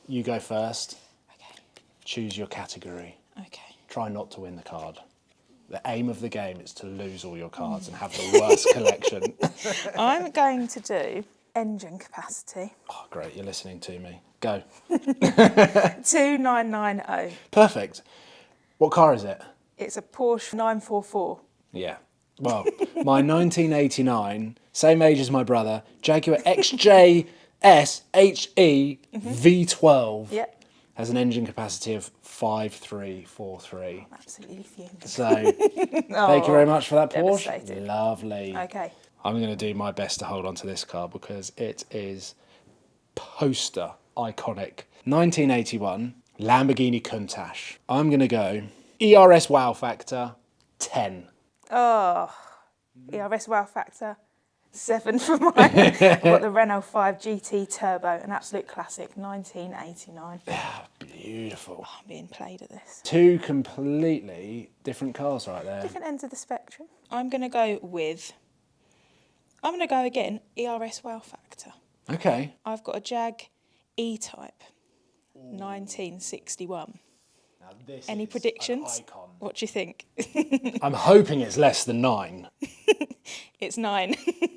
You go first. Okay. Choose your category. Okay. Try not to win the card. The aim of the game is to lose all your cards and have the worst collection. I'm going to do engine capacity. Oh, great, you're listening to me. Go. 2990. Perfect. What car is it? It's a Porsche 944. Yeah. Well, my 1989, same age as my brother, Jaguar XJ SHE V12. Yep. Has an engine capacity of 5343. Absolutely fumed. So, thank you very much for that, Porsche. Devastated. Lovely. Okay. I'm going to do my best to hold on to this car because it is poster iconic. 1981 Lamborghini Countach. I'm going to go ERS wow factor 10. Oh, ERS wow factor 7 for mine. I've got the Renault 5 GT Turbo, an absolute classic, 1989. Beautiful. Oh, I'm being played at this. Two completely different cars right there. Different ends of the spectrum. I'm going to go again, ERS wow factor. Okay. I've got a Jag E-Type, 1961. Now this Any is predictions? an icon. What do you think? I'm hoping it's less than 9. It's 9.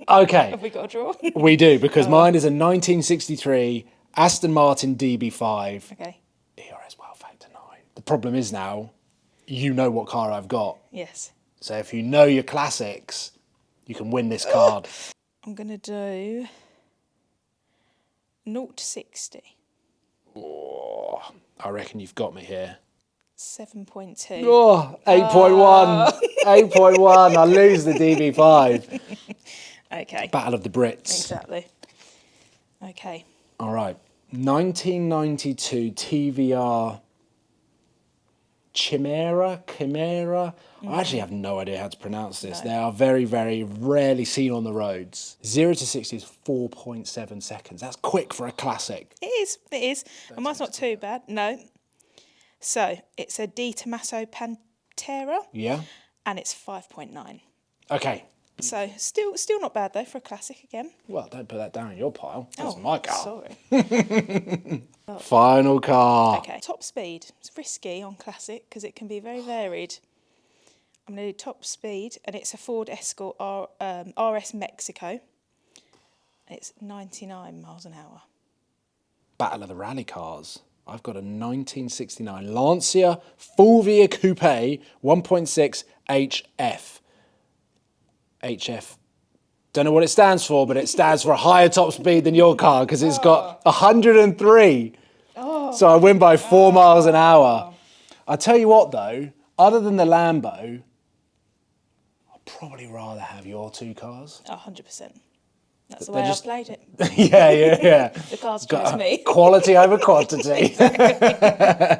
Okay. Have we got a draw? We do, because mine is a 1963 Aston Martin DB5. Okay. ERS wow factor 9. The problem is now, you know what car I've got. Yes. So if you know your classics, you can win this card. I'm going to do 0 to 60. Oh, I reckon you've got me here. 7.2. Oh, 8.1. 8.1. I lose the DB5. Okay. Battle of the Brits. Exactly. Okay. All right. 1992 TVR Chimera. I actually have no idea how to pronounce this. No. They are very, very rarely seen on the roads. 0 to 60 is 4.7 seconds. That's quick for a classic. It is. And mine's not too bad. No. So, it's a Di Tommaso Pantera. Yeah. And it's 5.9. Okay. So, still not bad, though, for a classic again. Well, don't put that down in your pile. That's my car. Sorry. Final car. Okay. Top speed. It's risky on classic because it can be very varied. I'm going to do top speed, and it's a Ford Escort RS Mexico. It's 99 miles an hour. Battle of the rally cars. I've got a 1969 Lancia Fulvia Coupe 1.6 HF. HF. Don't know what it stands for, but it stands for a higher top speed than your car because it's got 103. So I win by 4 miles an hour. I tell you what though, other than the Lambo, I'd probably rather have your two cars. 100%. That's the way I played it. Yeah. The cars chose me. Quality over quantity. Exactly.